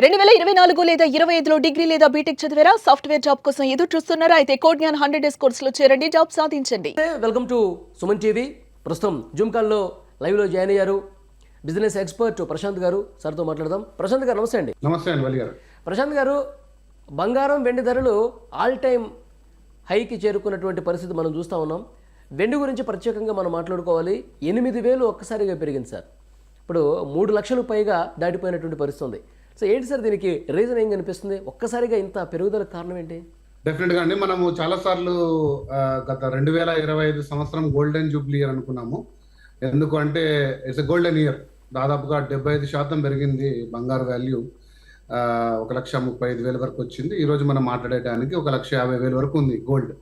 2024 లేదా 25లో డిగ్రీ లేదా బీటెక్ చదివారా? సాఫ్ట్‌వేర్ జాబ్ కోసం ఎదురు చూస్తున్నారా? అయితే కోడ్ జ్ఞాన్ 100 డేస్ కోర్సులో చేరండి, జాబ్ సాధించండి. Welcome to Suman TV. ప్రస్తుతం జూమ్ కాల్లో లైవ్లో జాయిన్ అయ్యారు బిజినెస్ ఎక్స్పర్ట్ ప్రశాంత్ గారు. సార్తో మాట్లాడదాం. ప్రశాంత్ గారు నమస్తే అండి. నమస్తే అండి వలి గారు. ప్రశాంత్ గారు, బంగారం వెండి ధరలు ఆల్ టైమ్ హైకి చేరుకున్నటువంటి పరిస్థితి మనం చూస్తూ ఉన్నాం. వెండి గురించి ప్రత్యేకంగా మనం మాట్లాడుకోవాలి. 8,000 ఒక్కసారిగా పెరిగింది సార్. ఇప్పుడు 3 లక్షలు పైగా దాటిపోయినటువంటి పరిస్థితి ఉంది. సో ఏంటి సార్ దీనికి రీజన్ ఏం కనిపిస్తుంది? ఒక్కసారిగా ఇంత పెరుగుదలకు కారణం ఏంటి? డెఫినెట్గా అండి, మనము చాలాసార్లు గత 2025 సంవత్సరం గోల్డెన్ జూబ్లీ ఇయర్ అనుకున్నాము. ఎందుకు అంటే ఇట్స్ ఎ గోల్డెన్ ఇయర్. దాదాపుగా 75% పెరిగింది బంగారు వాల్యూ. 1,35,000 వరకు వచ్చింది. ఈ రోజు మనం మాట్లాడేటానికి 1,50,000 వరకు ఉంది గోల్డ్.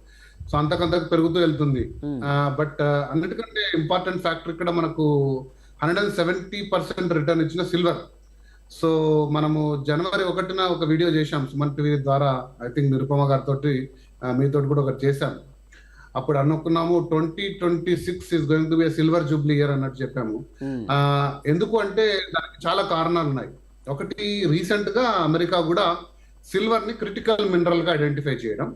సో అంతకంతకు పెరుగుతూ వెళ్తుంది. బట్ అన్నిటికంటే ఇంపార్టెంట్ ఫ్యాక్టర్ ఇక్కడ మనకు 170% రిటర్న్ ఇచ్చిన సిల్వర్. సో మనము జనవరి 1న ఒక వీడియో చేశాం సుమన్ టీవీ ద్వారా. ఐ థింక్ నిరుపమ గారితో మీతో కూడా ఒకటి చేశాము. అప్పుడు అనుకున్నాము 2026 is going to be silver Jubilee year అన్నట్టు చెప్పాము. ఎందుకు అంటే దానికి చాలా కారణాలు ఉన్నాయి. ఒకటి, రీసెంట్ గా అమెరికా కూడా సిల్వర్ ని క్రిటికల్ మినరల్ గా ఐడెంటిఫై చేయడం.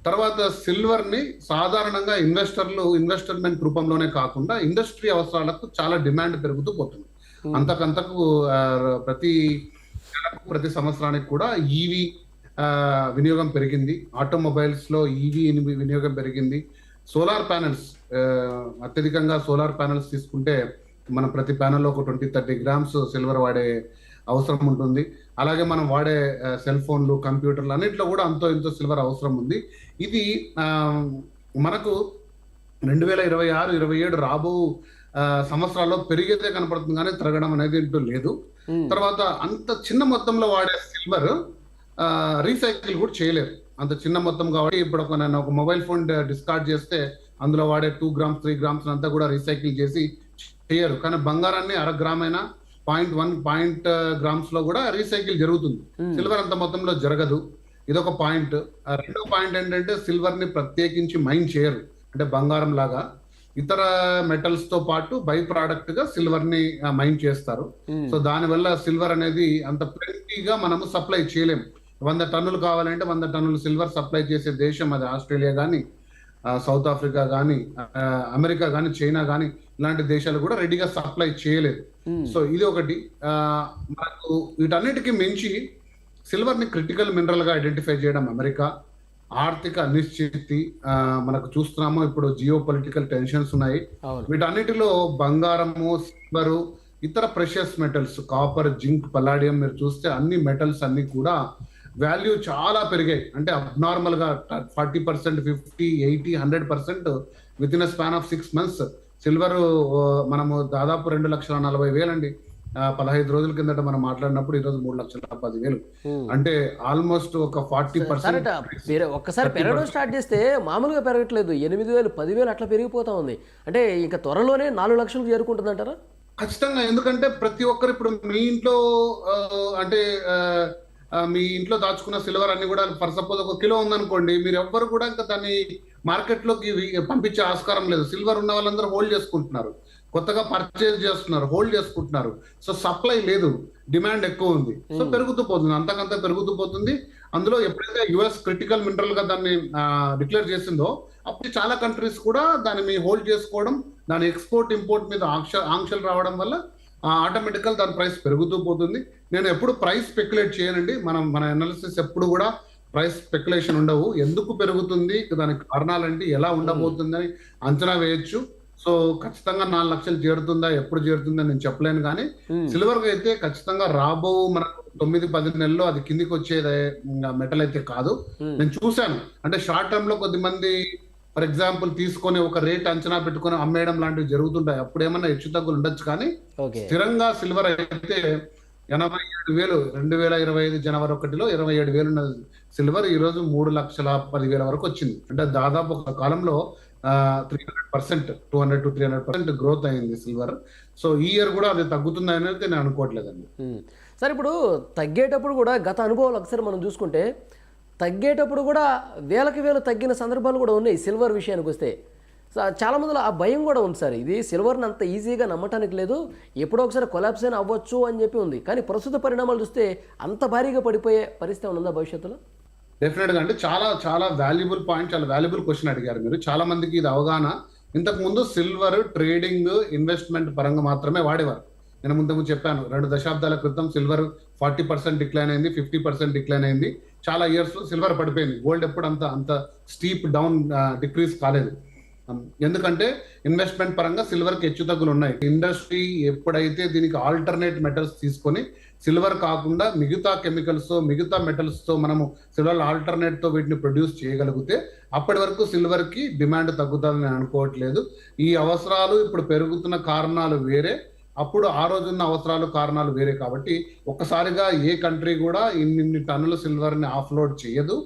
తర్వాత సిల్వర్ ని సాధారణంగా ఇన్వెస్ట్మెంట్ రూపంలోనే కాకుండా ఇండస్ట్రీ అవసరాలకు చాలా డిమాండ్ పెరుగుతూ పోతుంది. అంతకంతకు ప్రతి సంవత్సరానికి కూడా ఈవీ వినియోగం పెరిగింది. ఆటోమొబైల్స్ లో ఈవీ వినియోగం పెరిగింది. సోలార్ ప్యానెల్స్, అత్యధికంగా సోలార్ ప్యానెల్స్ తీసుకుంటే మనం ప్రతి ప్యానెల్లో ఒక 20-30 గ్రామ్స్ సిల్వర్ వాడే అవసరం ఉంటుంది. అలాగే మనం వాడే సెల్ ఫోన్లు, కంప్యూటర్లు అన్నింటిలో కూడా అంతో ఇంతో సిల్వర్ అవసరం ఉంది. ఇది మనకు 2026-27 రాబో సంవత్సరాల్లో పెరిగేదే కనపడుతుంది, కానీ తరగడం అనేది ఇంటూ లేదు. తర్వాత అంత చిన్న మొత్తంలో వాడే సిల్వర్ రీసైకిల్ కూడా చేయలేరు, అంత చిన్న మొత్తం కాబట్టి. ఇప్పుడు నేను ఒక మొబైల్ ఫోన్ డిస్కార్డ్ చేస్తే అందులో వాడే 2 గ్రామ్స్ 3 గ్రామ్స్ అంతా కూడా రీసైకిల్ చేసి చేయరు. కానీ బంగారాన్ని 1/2 గ్రామ్ అయినా 0.1 గ్రామ్స్ లో కూడా రీసైకిల్ జరుగుతుంది. సిల్వర్ అంత మొత్తంలో జరగదు. ఇదొక పాయింట్. రెండో పాయింట్ ఏంటంటే సిల్వర్ ని ప్రత్యేకించి మైన్ చేయరు. అంటే బంగారం లాగా ఇతర మెటల్స్ తో పాటు బై ప్రోడక్ట్ గా సిల్వర్ ని మైన్ చేస్తారు. సో దానివల్ల సిల్వర్ అనేది అంత ప్లెంటీగా మనము సప్లై చేయలేము. 100 టన్నులు కావాలంటే 100 టన్నులు సిల్వర్ సప్లై చేసే దేశం అది ఆస్ట్రేలియా కానీ, సౌత్ ఆఫ్రికా కానీ, అమెరికా కానీ, చైనా కానీ ఇలాంటి దేశాలు కూడా రెడీగా సప్లై చేయలేదు. సో ఇది ఒకటి. మనకు వీటన్నిటికీ మించి సిల్వర్ ని క్రిటికల్ మినరల్ గా ఐడెంటిఫై చేయడం అమెరికా. ఆర్థిక అనిశ్చితి మనకు చూస్తున్నాము. ఇప్పుడు జియో పొలిటికల్ టెన్షన్స్ ఉన్నాయి. వీటన్నిటిలో బంగారము, సిల్వరు, ఇతర precious metals, copper, zinc, Palladium మీరు చూస్తే అన్ని మెటల్స్ అన్ని కూడా వాల్యూ చాలా పెరిగాయి. అంటే అబ్నార్మల్ గా 40%, 50%, 80%, 100% with in span of 6 months. Silver మనము దాదాపు 2,40,000 అండి. 15 రోజుల కిందట మనం మాట్లాడినప్పుడు ఈరోజు 3,10,000. అంటే ఆల్మోస్ట్ ఒక 40%. ఒక్కసారి పెరగడం స్టార్ట్ చేస్తే మామూలుగా పెరగట్లేదు. 8,000, 10,000 అట్లా పెరిగిపోతా ఉంది. అంటే ఇంకా త్వరలోనే 4 లక్షలకు చేరుకుంటుంది అంటారా? ఖచ్చితంగా. ఎందుకంటే ప్రతి ఒక్కరు ఇప్పుడు మీ ఇంట్లో అంటే మీ ఇంట్లో దాచుకున్న సిల్వర్ అన్ని కూడా ఫర్ సపోజ్ 1 కిలో ఉందనుకోండి, మీరు ఎవ్వరు కూడా ఇంకా దాన్ని మార్కెట్లోకి పంపించే ఆస్కారం లేదు. సిల్వర్ ఉన్న వాళ్ళందరూ హోల్డ్ చేసుకుంటున్నారు, కొత్తగా పర్చేజ్ చేస్తున్నారు, హోల్డ్ చేసుకుంటున్నారు. సో సప్లై లేదు, డిమాండ్ ఎక్కువ ఉంది. సో పెరుగుతూ పోతుంది, అంతకంతా పెరుగుతూ పోతుంది. అందులో ఎప్పుడైతే యుఎస్ క్రిటికల్ మినరల్ గా దాన్ని డిక్లేర్ చేసిందో అప్పుడు చాలా కంట్రీస్ కూడా దాన్ని హోల్డ్ చేసుకోవడం, దాని ఎక్స్పోర్ట్ ఇంపోర్ట్ మీద ఆంక్షలు రావడం వల్ల ఆటోమేటికల్ దాని ప్రైస్ పెరుగుతూ పోతుంది. నేను ఎప్పుడు ప్రైస్ స్పెక్యులేట్ చేయనండి. మన అనాలిసిస్ ఎప్పుడు కూడా ప్రైస్ స్పెక్యులేషన్ ఉండవు. ఎందుకు పెరుగుతుంది, దానికి కారణాలంటే ఎలా ఉండబోతుందని అంచనా వేయొచ్చు. సో ఖచ్చితంగా 4 లక్షలు చేరుతుందా, ఎప్పుడు చేరుతుందా నేను చెప్పలేను. కానీ సిల్వర్ అయితే ఖచ్చితంగా రాబో మనకు 9-10 నెలల్లో అది కిందికి వచ్చేది మెటల్ అయితే కాదు. నేను చూశాను. అంటే షార్ట్ టర్మ్ లో కొద్దిమంది ఫర్ ఎగ్జాంపుల్ తీసుకొని ఒక రేట్ అంచనా పెట్టుకొని అమ్మేయడం లాంటివి జరుగుతుంటాయి. అప్పుడు ఏమన్నా హెచ్చు తగ్గులు ఉండొచ్చు. కానీ స్థిరంగా సిల్వర్ అయితే 87,000 2025 జనవరి 1లో 27,000 ఉన్న సిల్వర్ ఈ రోజు 3,10,000 వరకు వచ్చింది. అంటే దాదాపు ఒక కాలంలో 300%, 200-300% గ్రోత్ అయింది సిల్వర్. సో ఈ ఇయర్ కూడా అది తగ్గుతుంది అనేది నేను అనుకోవట్లేదండి. సార్, ఇప్పుడు తగ్గేటప్పుడు కూడా గత అనుభవాలు ఒకసారి మనం చూసుకుంటే తగ్గేటప్పుడు కూడా వేలకు వేలు తగ్గిన సందర్భాలు కూడా ఉన్నాయి సిల్వర్ విషయానికి వస్తే. చాలా మందిలో ఆ భయం కూడా ఉంది సార్. ఇది సిల్వర్ని అంత ఈజీగా నమ్మటానికి లేదు, ఎప్పుడో ఒకసారి కొలాప్స్ అయినా అవ్వచ్చు అని చెప్పి ఉంది. కానీ ప్రస్తుత పరిణామాలు చూస్తే అంత భారీగా పడిపోయే పరిస్థితి ఉందా భవిష్యత్తులో? డెఫినెట్ గా అంటే చాలా చాలా వాల్యుబుల్ పాయింట్, చాలా వాల్యుబుల్ క్వశ్చన్ అడిగారు మీరు. చాలా మందికి ఇది అవగాహన. ఇంతకు ముందు సిల్వర్ ట్రేడింగ్ ఇన్వెస్ట్మెంట్ పరంగా మాత్రమే వాడేవారు. నేను ముందు చెప్పాను, 2 దశాబ్దాల క్రితం సిల్వర్ 40% డిక్లైన్ అయింది, 50% డిక్లైన్ అయింది. చాలా ఇయర్స్ సిల్వర్ పడిపోయింది. గోల్డ్ ఎప్పుడు అంత స్టీప్ డౌన్ డిక్రీజ్ కాలేదు. ఎందుకంటే ఇన్వెస్ట్మెంట్ పరంగా సిల్వర్ కి హెచ్చు తగ్గులు ఉన్నాయి. ఇండస్ట్రీ ఎప్పుడైతే దీనికి ఆల్టర్నేట్ మెటల్స్ తీసుకొని సిల్వర్ కాకుండా మిగతా కెమికల్స్ మిగతా మెటల్స్ తో మనము సిల్వర్ ఆల్టర్నేట్ తో వీటిని ప్రొడ్యూస్ చేయగలిగితే అప్పటి వరకు సిల్వర్ కి డిమాండ్ తగ్గుతుందని నేను అనుకోవట్లేదు. ఈ అవసరాలు ఇప్పుడు పెరుగుతున్న కారణాలు వేరే, అప్పుడు ఆ రోజున్న అవసరాలు కారణాలు వేరే. కాబట్టి ఒక్కసారిగా ఏ కంట్రీ కూడా ఇన్ని టన్నుల సిల్వర్ ని ఆఫ్లోడ్ చేయదు,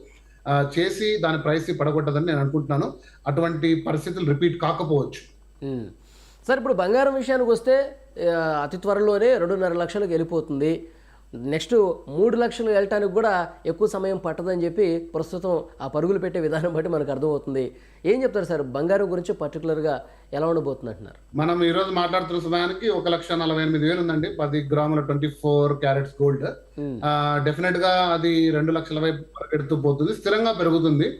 చేసి దాని ప్రైస్ పడగొట్టదని నేను అనుకుంటున్నాను. అటువంటి పరిస్థితులు రిపీట్ కాకపోవచ్చు. సార్, ఇప్పుడు బంగారం విషయానికి వస్తే అతి త్వరలోనే 2.5 లక్షలకు వెళ్ళిపోతుంది. నెక్స్ట్ 3 లక్షలు వెళ్ళటానికి కూడా ఎక్కువ సమయం పట్టదని చెప్పి ప్రస్తుతం ఆ పరుగులు పెట్టే విధానం బట్టి మనకు అర్థమవుతుంది. ఏం చెప్తారు సార్ బంగారం గురించి పర్టికులర్గా ఎలా ఉండబోతుంది అంటున్నారు? మనం ఈ రోజు మాట్లాడుతున్న సమయానికి 1,48,000 ఉందండి 10 గ్రాముల 24 క్యారెట్స్ గోల్డ్. డెఫినెట్ గా అది 2 లక్షల వైపు పరిగెడుతూ పోతుంది, స్థిరంగా పెరుగుతుంది.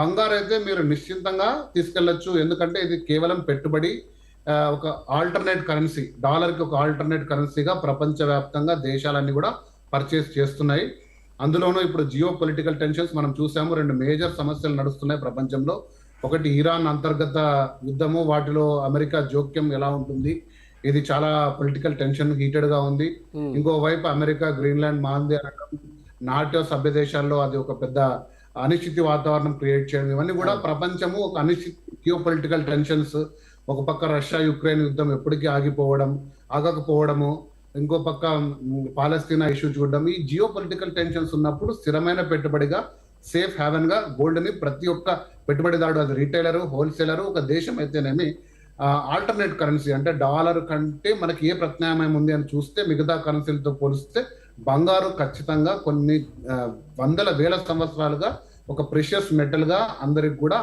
బంగారు అయితే మీరు నిశ్చింతంగా తీసుకెళ్లొచ్చు, ఎందుకంటే ఇది కేవలం పెట్టుబడి, ఒక ఆల్టర్నేట్ కరెన్సీ, డాలర్ కి ఒక ఆల్టర్నేట్ కరెన్సీగా ప్రపంచవ్యాప్తంగా దేశాలన్నీ కూడా పర్చేస్ చేస్తున్నాయి. అందులోనూ ఇప్పుడు జియో పొలిటికల్ టెన్షన్స్ మనం చూసాము. 2 మేజర్ సమస్యలు నడుస్తున్నాయి ప్రపంచంలో. ఒకటి ఇరాన్ అంతర్గత యుద్ధము, వాటిలో అమెరికా జోక్యం ఎలా ఉంటుంది, ఇది చాలా పొలిటికల్ టెన్షన్ హీటెడ్ గా ఉంది. ఇంకోవైపు అమెరికా గ్రీన్లాండ్ మాంది అనడం, నాటో సభ్య దేశాల్లో అది ఒక పెద్ద అనిశ్చితి వాతావరణం క్రియేట్ చేయడం, ఇవన్నీ కూడా ప్రపంచము ఒక అనిశ్చితి జియో పొలిటికల్ టెన్షన్స్. ఒక పక్క రష్యా యుక్రెయిన్ యుద్ధం ఎప్పటికీ ఆగకపోవడము, ఇంకో పక్క పాలస్తీనా ఇష్యూ చూడడం, ఈ జియో పొలిటికల్ టెన్షన్స్ ఉన్నప్పుడు స్థిరమైన పెట్టుబడిగా సేఫ్ హ్యావెన్ గా గోల్డ్ ని ప్రతి ఒక్క పెట్టుబడిదారుడు, అది రీటైలర్ హోల్సేలర్, ఒక దేశం అయితేనేమి ఆల్టర్నేట్ కరెన్సీ అంటే డాలర్ కంటే మనకి ఏ ప్రత్యామ్నాయం ఉంది అని చూస్తే మిగతా కరెన్సీలతో పోలిస్తే బంగారు ఖచ్చితంగా కొన్ని వందల వేల సంవత్సరాలుగా ఒక ప్రెషియస్ మెటల్ గా అందరికి కూడా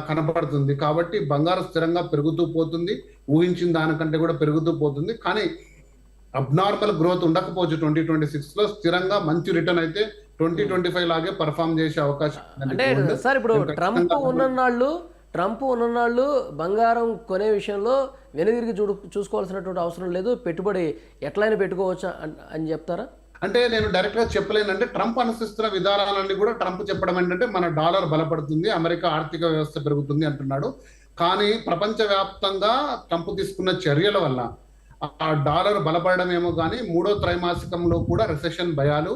కనపడుతుంది. కాబట్టి బంగారు స్థిరంగా పెరుగుతూ పోతుంది, ఊహించిన దానికంటే కూడా పెరుగుతూ పోతుంది. కానీ అబ్నార్మల్ గ్రోత్ ఉండకపోవచ్చు 2026 లో, స్థిరంగా మంచి రిటర్న్ అయితే 2025 లాగే పర్ఫామ్ చేసే అవకాశం. అంటే సార్ ఇప్పుడు ట్రంప్ ఉన్ననాళ్ళు బంగారం కొనే విషయంలో వెనుదిరిగి చూసుకోవాల్సినటువంటి అవసరం లేదు, పెట్టుబడి ఎట్లయినా పెట్టుకోవచ్చు అని చెప్తారా? అంటే నేను డైరెక్ట్ గా చెప్పలేనంటే ట్రంప్ అనుసరిస్తున్న విధానాలన్నీ కూడా ట్రంప్ చెప్పడం ఏంటంటే మన డాలర్ బలపడుతుంది, అమెరికా ఆర్థిక వ్యవస్థ పెరుగుతుంది అంటున్నాడు. కానీ ప్రపంచవ్యాప్తంగా ట్రంప్ తీసుకున్న చర్యల వల్ల ఆ డాలర్ బలపడడం ఏమో కానీ 3వ త్రైమాసికంలో కూడా రిసెషన్ భయాలు,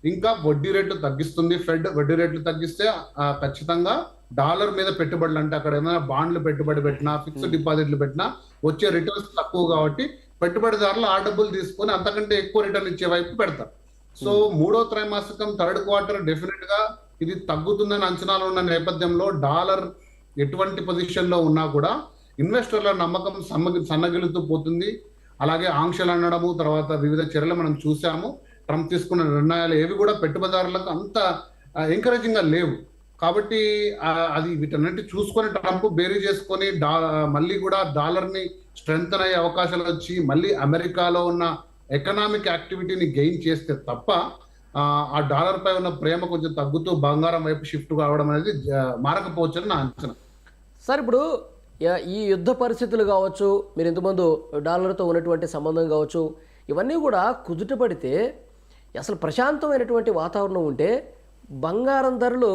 ఇంకా వడ్డీ రేట్లు తగ్గిస్తుంది ఫెడ్. వడ్డీ రేట్లు తగ్గిస్తే ఖచ్చితంగా డాలర్ మీద పెట్టుబడులు, అంటే అక్కడ ఏమైనా బాండ్లు పెట్టుబడి పెట్టినా ఫిక్స్డ్ డిపాజిట్లు పెట్టినా వచ్చే రిటర్న్స్ తక్కువ కాబట్టి పెట్టుబడిదారులు ఆ డబ్బులు తీసుకొని అంతకంటే ఎక్కువ రిటర్న్ ఇచ్చే వైపు పెడతారు. సో 3వ త్రైమాసికం థర్డ్ క్వార్టర్ డెఫినెట్ గా ఇది తగ్గుతుందని అంచనాలు ఉన్న నేపథ్యంలో డాలర్ ఎటువంటి పొజిషన్ లో ఉన్నా కూడా ఇన్వెస్టర్ల నమ్మకం సన్నగిలుతూ పోతుంది. అలాగే ఆంక్షలు అనడము, తర్వాత వివిధ చర్యలు మనం చూసాము. ట్రంప్ తీసుకున్న నిర్ణయాలు ఏవి కూడా పెట్టుబడిదారులకు అంత ఎంకరేజింగ్ గా లేవు. కాబట్టి అది వీటన్నిటి చూసుకొని ట్రంప్ బేరీ చేసుకొని మళ్ళీ కూడా డాలర్ ని స్ట్రెంగ్తన్ అయ్యే అవకాశాలు వచ్చి మళ్ళీ అమెరికాలో ఉన్న ఎకనామిక్ యాక్టివిటీని గెయిన్ చేస్తే తప్ప ఆ డాలర్ పై ఉన్న ప్రేమ కొంచెం తగ్గుతూ బంగారం వైపు షిఫ్ట్ కావడం అనేది మారకపోవచ్చు అని నా అంచనా. సార్, ఇప్పుడు ఈ యుద్ధ పరిస్థితులు కావచ్చు, మీరు ఇంతకుముందు డాలర్తో ఉన్నటువంటి సంబంధం కావచ్చు, ఇవన్నీ కూడా కుదుటపడితే అసలు ప్రశాంతమైనటువంటి వాతావరణం ఉంటే బంగారం ధరలు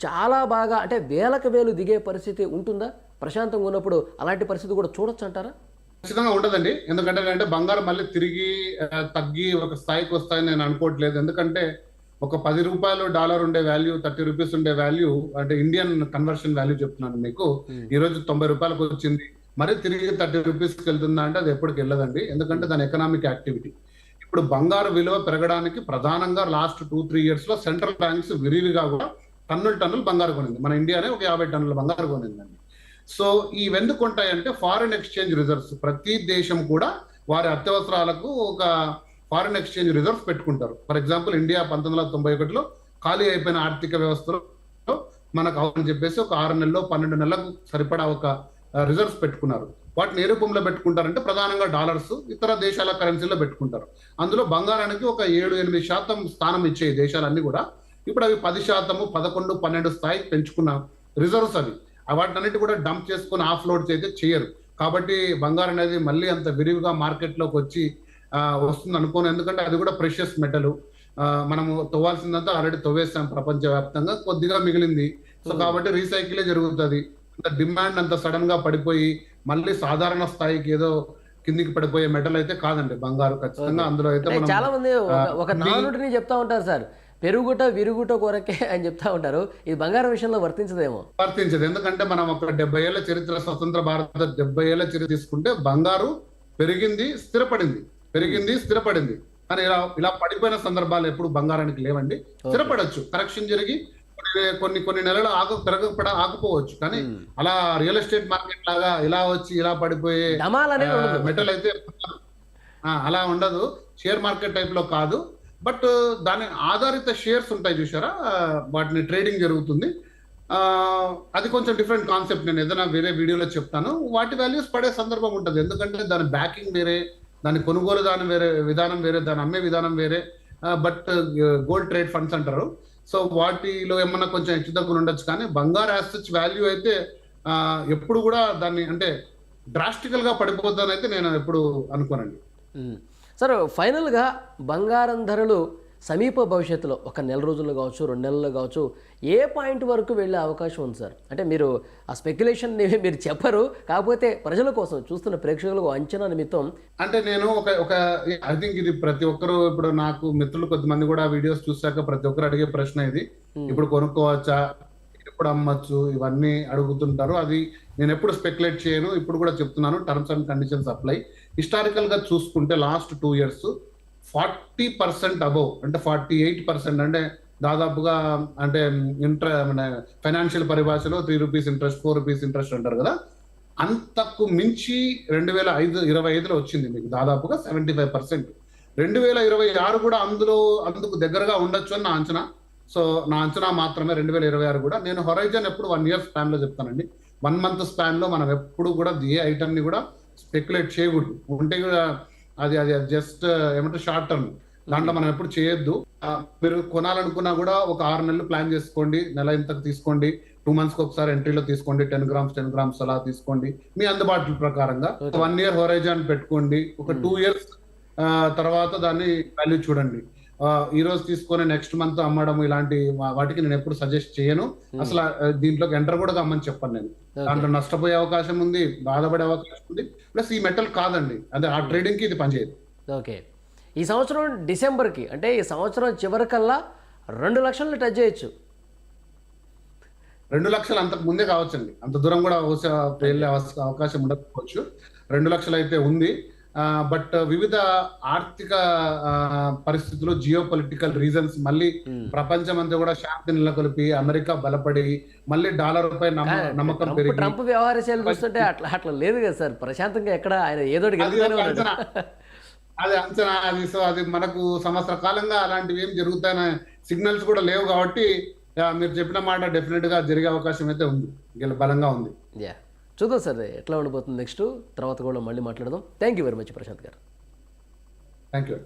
చాలా బాగా, అంటే వేలకు వేలు దిగే పరిస్థితి ఉంటుందా? ప్రశాంతంగా ఉన్నప్పుడు అలాంటి పరిస్థితి కూడా చూడొచ్చు అంటారా? ఖచ్చితంగా ఉండదండి. ఎందుకంటే బంగారం మళ్ళీ తిరిగి తగ్గి ఒక స్థాయికి వస్తాయని నేను అనుకోవట్లేదు. ఎందుకంటే ఒక 10 రూపాయలు డాలర్ ఉండే వాల్యూ 30 రూపీస్ ఉండే వాల్యూ, అంటే ఇండియన్ కన్వర్షన్ వాల్యూ చెప్తున్నాను మీకు, ఈ రోజు 90 రూపాయలకు వచ్చింది. మరి తిరిగి 30 రూపీస్కి వెళ్తుందా అంటే అది ఎప్పటికి వెళ్ళదండి. ఎందుకంటే దాని ఎకనామిక్ యాక్టివిటీ. ఇప్పుడు బంగారు విలువ పెరగడానికి ప్రధానంగా లాస్ట్ 2-3 ఇయర్స్ లో సెంట్రల్ బ్యాంక్స్ విరివిగా కూడా టన్నులు బంగారు కొనింది. మన ఇండియానే ఒక 50 టన్నుల బంగారు కొనిందండి. సో ఇవెందుకు ఉంటాయంటే ఫారిన్ ఎక్స్చేంజ్ రిజర్వ్స్. ప్రతి దేశం కూడా వారి అత్యవసరాలకు ఒక ఫారిన్ ఎక్స్చేంజ్ రిజర్వ్స్ పెట్టుకుంటారు. ఫర్ ఎగ్జాంపుల్ ఇండియా 1991లో ఖాళీ అయిపోయిన ఆర్థిక వ్యవస్థలో మనకు అవసరం చెప్పేసి ఒక 6 నెలల్లో 12 నెలలకు సరిపడా ఒక రిజర్వ్స్ పెట్టుకున్నారు. వాటిని ఏ రూపంలో పెట్టుకుంటారంటే ప్రధానంగా డాలర్స్, ఇతర దేశాల కరెన్సీలో పెట్టుకుంటారు. అందులో బంగారానికి ఒక 7-8% స్థానం ఇచ్చే ఈ దేశాలన్నీ కూడా ఇప్పుడు అవి 10%, 11, 12 స్థాయికి పెంచుకున్న రిజర్వ్స్ అవి. వాటినన్నిటి కూడా డంప్ చేసుకుని ఆఫ్లోడ్స్ అయితే చేయరు. కాబట్టి బంగారం అనేది మళ్ళీ అంత విరివిగా మార్కెట్లోకి వచ్చి వస్తుంది అనుకోను. ఎందుకంటే అది కూడా ప్రెషియస్ మెటల్. మనము తవ్వాల్సిందంతా ఆల్రెడీ తవ్వేస్తాం ప్రపంచవ్యాప్తంగా, కొద్దిగా మిగిలింది. సో కాబట్టి రీసైకిలే జరుగుతుంది. అంత డిమాండ్ అంత సడన్ గా పడిపోయి మళ్ళీ సాధారణ స్థాయికి ఏదో కిందికి పడిపోయే మెటల్ అయితే కాదండి బంగారు. ఖచ్చితంగా అందులో అయితే అంటే మనం చాలా మంది ఒక నానుడిని చెప్తా ఉంటారు సార్, పెరుగుట విరుగుట కొరకే అని చెప్తా ఉంటారు. ఇది బంగారం విషయంలో వర్తించదేమో? వర్తించదు. ఎందుకంటే మనం ఒక 70 ఏళ్ల చరిత్ర, స్వతంత్ర భారత 70 ఏళ్ల చరిత్ర తీసుకుంటే బంగారు పెరిగింది స్థిరపడింది కానీ ఇలా పడిపోయిన సందర్భాలు ఎప్పుడు బంగారానికి లేవండి. స్థిరపడచ్చు, కరెక్షన్ జరిగి కొన్ని నెలలు ఆగిపోవచ్చు. కానీ అలా రియల్ ఎస్టేట్ మార్కెట్ లాగా ఇలా వచ్చి ఇలా పడిపోయే మెటల్ అయితే అలా ఉండదు. షేర్ మార్కెట్ టైప్ లో కాదు. బట్ దాని ఆధారిత షేర్స్ ఉంటాయి చూసారా, వాటిని ట్రేడింగ్ జరుగుతుంది. అది కొంచెం డిఫరెంట్ కాన్సెప్ట్. నేను ఏదైనా వేరే వీడియోలో చెప్తాను. వాటి వాల్యూస్ పడే సందర్భం ఉంటుంది. ఎందుకంటే దాని బ్యాకింగ్ వేరే, దాని కొనుగోలు విధానం వేరే, దాని అమ్మే విధానం వేరే. బట్ గోల్డ్ ట్రేడ్ ఫండ్స్ అంటారు. సో వాటిలో ఏమన్నా కొంచెం హెచ్చుతగ్గులు ఉండొచ్చు. కానీ బంగారు యాసెట్స్ వాల్యూ అయితే ఎప్పుడు కూడా దాన్ని అంటే డ్రాస్టికల్ గా పడిపోతుందని అయితే నేను ఎప్పుడు అనుకోనండి. సార్, ఫైనల్గా బంగారం ధరలు సమీప భవిష్యత్తులో ఒక నెల రోజుల్లో కావచ్చు, 2 నెలల్లో కావచ్చు, ఏ పాయింట్ వరకు వెళ్ళే అవకాశం ఉంది సార్? అంటే మీరు ఆ స్పెక్యులేషన్ మీరు చెప్పరు, కాకపోతే ప్రజల కోసం, చూస్తున్న ప్రేక్షకులకు అంచనా నిమిత్తం. అంటే నేను ఒక ఐ థింక్ ఇది ప్రతి ఒక్కరు, ఇప్పుడు నాకు మిత్రులు కొద్దిమంది కూడా వీడియోస్ చూసాక ప్రతి ఒక్కరు అడిగే ప్రశ్న ఇది. ఇప్పుడు కొనుక్కోవచ్చా, ఎప్పుడు అమ్మచ్చు, ఇవన్నీ అడుగుతుంటారు. అది నేను ఎప్పుడు స్పెక్యులేట్ చేయను. ఇప్పుడు కూడా చెప్తున్నాను, terms and conditions apply. Historical గా చూసుకుంటే లాస్ట్ 2 years 40% అబౌవ్, అంటే 48%, అంటే దాదాపుగా అంటే ఫైనాన్షియల్ పరిభాషలో 3 రూపీస్ ఇంట్రెస్ట్, 4 రూపీస్ ఇంట్రెస్ట్ అంటారు కదా, అంతకు మించి 2025లో వచ్చింది మీకు దాదాపుగా 75%. 2026 కూడా అందుకు దగ్గరగా ఉండొచ్చు అని నా అంచనా. సో నా అంచనా మాత్రమే 2026 కూడా. నేను హొరైజన్ ఎప్పుడు 1 year స్పాన్ లో చెప్తానండి. 1 month స్పాన్ లో మనం ఎప్పుడు కూడా ఏ ఐటమ్ ని కూడా స్పెక్యులేట్ చేయకూడదు. ఉంటే కూడా అది జస్ట్ ఏమంటే షార్ట్ టర్మ్, దాంట్లో మనం ఎప్పుడు చేయొద్దు. మీరు కొనాలనుకున్నా కూడా ఒక 6 నెలలు ప్లాన్ చేసుకోండి. నెల ఇంతకు తీసుకోండి, 2 months ఒకసారి ఎంట్రీలో తీసుకోండి. 10 grams అలా తీసుకోండి మీ అందుబాటు ప్రకారంగా. 1 year హొరైజన్ పెట్టుకోండి. ఒక 2 years తర్వాత దాన్ని వాల్యూ చూడండి. ఈ రోజు తీసుకొని నెక్స్ట్ మంత్ అమ్మడం ఇలాంటి వాటికి నేను ఎప్పుడు సజెస్ట్ చేయను. అసలు దీంట్లోకి ఎంటర్ కూడా అమ్మని చెప్పను నేను. దాంట్లో నష్టపోయే అవకాశం ఉంది, బాధపడే అవకాశం ఉంది. ప్లస్ ఈ మెటల్ కాదండి, అదే ఆ ట్రేడింగ్ కి ఇది పనిచేయదు. ఓకే, ఈ సంవత్సరం డిసెంబర్కి, అంటే ఈ సంవత్సరం చివరికల్లా 2 లక్షలు టచ్ చేయొచ్చు. 2 లక్షలు అంతకు ముందే కావచ్చండి. అంత దూరం కూడా వెళ్ళే అవకాశం ఉండకపోవచ్చు. 2 లక్షలు అయితే ఉంది. బట్ వివిధ ఆర్థిక పరిస్థితులు, జియో పొలిటికల్ రీజన్స్, మళ్ళీ ప్రపంచం అంతా కూడా శాంతి నెలకొల్పి, అమెరికా బలపడి, మళ్ళీ డాలర్ పై నమ్మకం పెరిగి, ట్రంప్ వ్యవహారాలు చూస్తుంటే అట్లా లేదు కదా సార్, ప్రశాంతంగా ఎక్కడ ఆయన ఏదో అది అంచనా. అది సో అది మనకు సంవత్సర కాలంగా అలాంటివి ఏం జరుగుతాయనే సిగ్నల్స్ కూడా లేవు. కాబట్టి మీరు చెప్పిన మాట డెఫినెట్ గా జరిగే అవకాశం అయితే ఉంది, బలంగా ఉంది. చూద్దాం సార్ ఎట్లా ఉండిపోతుంది నెక్స్ట్, తర్వాత కూడా మళ్ళీ మాట్లాడదాం. Thank you very much Prashant garu. Thank you.